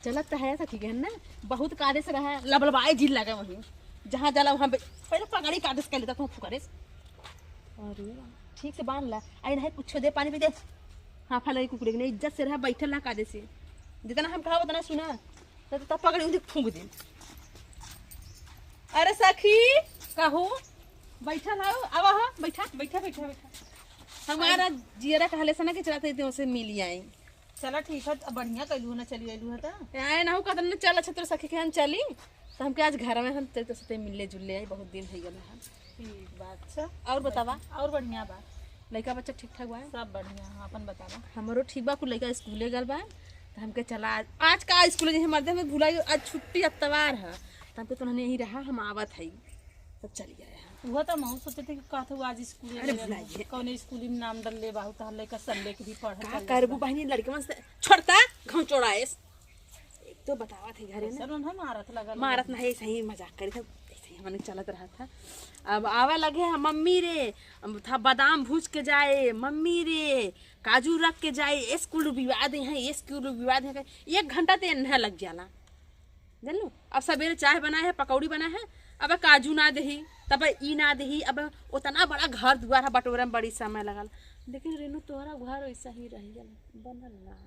चलत तो है सखी के ना बहुत कादे से रहा लबलबाए झील लगा वहीं जहाँ जाला वहाँ पहले पगड़ी कादे से कर लेता तू फुकरे अरे ठीक से बांध ला आई नहीं कुछ दे पानी भी दे हाँ फल कुकड़े ने इज्जत से रहा बैठल ना कादे से जितना हम कहा उतना सुना तो तब पकड़ी उन्हें फूंक दे। अरे सखी कहो बैठा ना अब हाँ बैठा बैठा बैठा बैठा हमारा जियरा कहले से ना कि चलाते थे उसे मिली आई चला ठीक है बढ़िया कलू ना चली आलू है तो आए ना हो कहते ना चल अच्छा तो सखी के हम चली तो हमके आज घर में हम तो सते मिलले जुलले आई बहुत दिन हो गया हम ठीक बात अच्छा और बतावा और बढ़िया बा लड़का बच्चा ठीक ठाक बा सब बढ़िया हाँ अपन बतावा हमारो ठीक बा कुल लड़का स्कूले गल बा तो हमके चला आज का स्कूल जैसे मर्दे में भुलाई आज छुट्टी अतवार है तो हमके तो यही रहा हम आवत है तब चली गए वो तो मैं सोचे थे कि कहते आज स्कूल अरे भुलाइए कौन स्कूल में नाम डल ले बाहु तो लड़का संडे के भी पढ़ का करबू बहनी लड़के में छोड़ता घाव चौड़ाए एक तो बतावा थे घरे सर उन्हें मारत लगा मारत नहीं सही मजाक करी था ऐसे ही हमने चलत रहा था अब आवा लगे मम्मी रे था बादाम भूज के जाए मम्मी रे काजू रख के जाए स्कूल विवाद है स्कूल विवाद है 1 घंटा तो इन्हें लग जाला जान लो। अब सवेरे चाय बनाए है पकौड़ी बनाए है अब काजू ना दही तब ई ना दही अब उतना बड़ा घर दुआर है बटोरे में बड़ी समय लगल लेकिन रेनू तोहरा घर ऐसा ही रह बनल ना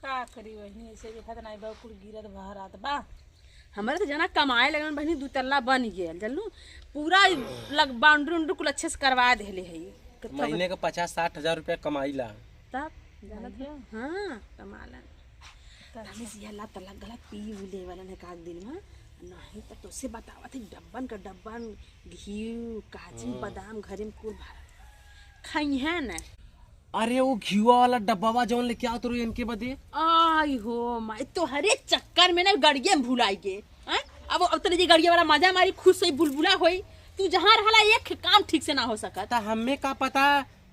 का करी वही ऐसे देखा नहीं बा कुल गिरत बहरात बा हमारे तो जना कमाए लगन बहनी 2 तल्ला बन गया जानलू पूरा बाउंड्री उंड्री कुल अच्छे से करवा देले है महीने का 50-60 हजार रुपया कमाईला तब जानत है हाँ कमाला हमें से ला तलक गलत पी उले वाला ने का दिन में नहीं तो तुझसे बतावा थे डब्बन का डब्बन घी काजू बादाम घरे में कुल भरा खाई है ना। अरे वो घीवा वाला डब्बा जौन लेके आओ तो इनके बदे आई हो मैं तो हरे चक्कर में ना गड़िया में भुलाई गे अब तेरे जी गड़िया वाला मजा मारी खुश से बुलबुला होई तू जहाँ रहला एक काम ठीक से ना हो सकता हमें का पता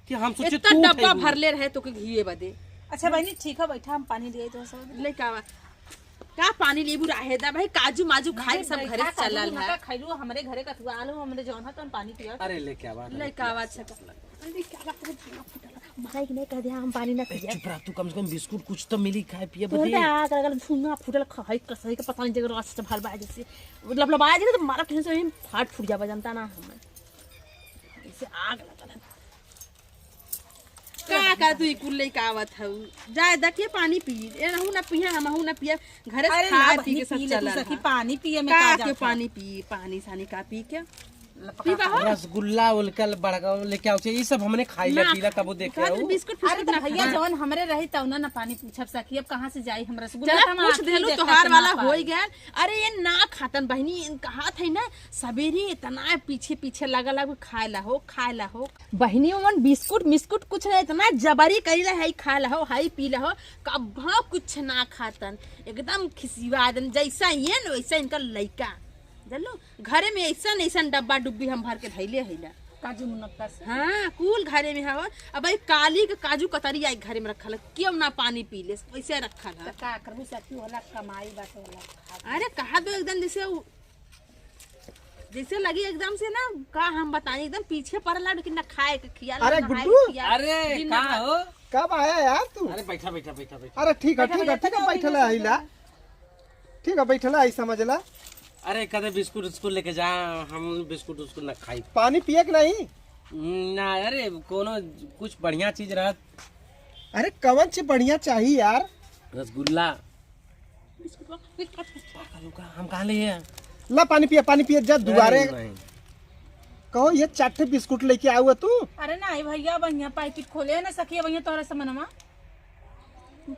कि हम सोचे इतना डब्बा भरले रहे तो के घीए बदे। अच्छा बहनी ठीक है बैठा हम पानी ले तो सब लेके का पानी लेबू रहे दा भाई काजू माजू खाए सब घरे से चलल है खैलू हमरे घरे का तू आलू हमरे जौन है तो पानी पिया अरे लेके आवा लेके आवा अच्छा अरे क्या बात है मारा कि नहीं कह दिया हम पानी ना पिए चुप रह तू कम से कम बिस्कुट कुछ तो मिली खाए पिए तो बदे आग लगल फूना फूटल खाई कसई के पता नहीं जगह रास्ते भर बाज से मतलब लबाज नहीं तो मारा कहीं से फाट फूट जाबा जानता ना हम इसे आग लगल का तू कुल्ले का आवत हऊ जाए देखिए पानी पी ए रहू ना पिए हम हूं ना पिए घरे से खा पी के सब चला सखी पानी पिए में का के पानी पी पानी सानी का पी के रसगुल्ला उलकल बड़गा लेके आओ ये सब हमने खाई ला पीला तब देखे आओ बिस्कुट अरे तो भैया जौन हमरे रही तब ना पानी पूछब सखी अब कहां से जाई हम रसगुल्ला पूछ देलू तोहार वाला होई गया। अरे ये ना खातन बहनी कहा थे ना सवेरे इतना पीछे पीछे लगा लग खाए ला हो बहनी मन बिस्कुट मिस्कुट कुछ नहीं इतना जबरी करी है खाए ला हो हाई पी ला हो कभी कुछ ना खातन एकदम खिसिवा दन जैसा ये न वैसा इनका लइका चलो घरे में ऐसा डब्बा डुब्बी हम भर के धैले है काजू मुनक्का से हाँ कुल घरे में हवा अब भाई काली के काजू कतरी आई घरे में रखल क्यों ना पानी पी ले वैसे रखल है का करबू सखी होला कमाई बात होला अरे कहा दो एकदम जैसे लगी एकदम से ना का हम बताएं एकदम पीछे पड़ला लेकिन ना खाए के खिया अरे गुड्डू अरे का हो कब आया यार तू अरे बैठा बैठा बैठा बैठा अरे ठीक है बैठला आइला ठीक है बैठला आई समझला अरे कदे बिस्कुट स्कूल लेके जा हम बिस्कुट उसको ना खाई पानी पिए कि नहीं ना अरे कोनो कुछ बढ़िया चीज रहा अरे कवन से बढ़िया चाहिए यार रसगुल्ला हम कहा लिए ला पानी पिए जा दुबारे कहो ये 4 बिस्कुट लेके आऊँ तू अरे नहीं भैया बढ़िया पाइप खोले ना सखी भैया तोरा से मनवा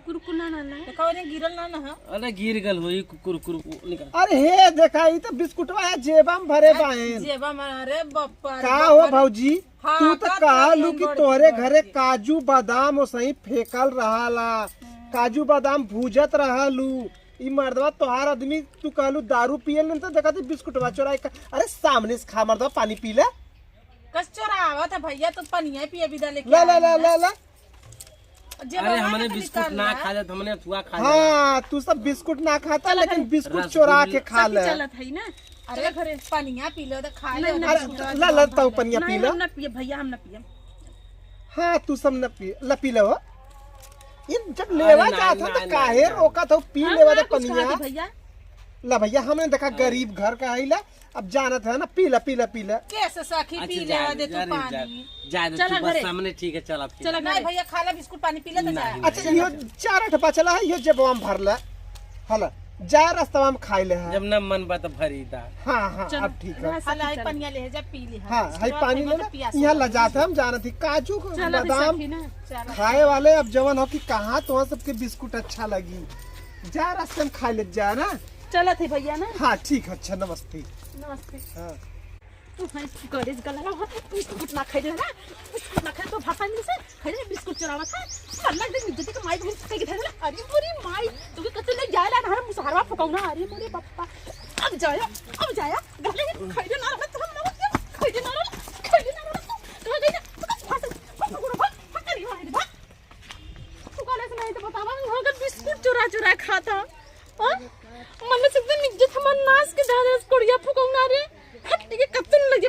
कुरकुला ना ना देखो ने गिरल ना ना अरे गिर गल होई कुरकुर निकाल अरे हे देखा ई तो बिस्कुटवा है जेबा में भरे बाएं जेबा मारे बप्पा का हो भौजी हाँ, तू तो कहलू कि तोरे घरे काजू बादाम ओ सही फेकल रहाला काजू बादाम भूजत रहलू ई मर्दवा तोहार आदमी तू कहलू दारू पिए न तो देखा तू बिस्कुटवा चोराई अरे सामने से खा मर्दवा पानी पी ले कस चोरावत है भैया तो पनिया पिए विदा लेके ला ला ला ला ला अरे हमने बिस्कुट ना खा जात हमने अथुआ खा लिया हाँ तू सब बिस्कुट ना खाता लेकिन बिस्कुट चोरा के खा ले चलत है ना अरे घरे पनिया पी लो तो खा ले ला ला ताऊ पनिया पी लो हम ना पिए भैया हम ना पिए हाँ तू सब न पी ला पी लो जब लेवा अरे जात नहीं, हो तो नहीं, काहे नहीं। रोका था पी लेवा दे कुछ कहा पनिया थी भैया ला भैया हमने देखा गरीब घर का आइला अब जानत है ना पीला पीला पीला कैसे सखी पी लेवा दे तू पानी चला बस सामने ठीक है चल अब चलो नहीं भैया खाला बिस्कुट पानी पी ले तो जा अच्छा यो 4-8 बचला है यो जब हम भरला हला जा रास्ता में खाई ले है जब न मन बा तो भरीदा हाँ हाँ अब ठीक है खाला ही पनिया ले जा पी ले हाँ हाई पानी ले ले यहाँ ला जाते हम जानत ही काजू बादाम सखी ना खाए वाले अब जवन हो कि कहाँ तो सबके बिस्कुट अच्छा लगी जा रास्ते में खा ले जा ना चला थे भैया ना हाँ ठीक है अच्छा नमस्ते नमस्ते हाँ तू भाई गणेश गला रहा बिस्कुट ना खाई ना बिस्कुट ना खाए तो भापा नहीं से खाई बिस्कुट चलावा था अल्लाह दे निजते के माई बहन से के था अरे मोरी माई तू के कते ले जायला ना हम मुसहरवा फकाउना अरे मोरे पप्पा अब जाया गले खाई ना रहा हम ना खाई ना रहा कहां गई ना पकड़ी माई बा तू काले से नहीं तो बतावा हो के बिस्कुट चुरा खाता हां मन से एकदम इज्जत हमर नाश के दादा कोड़िया फकाउना रे हट के कतन लगे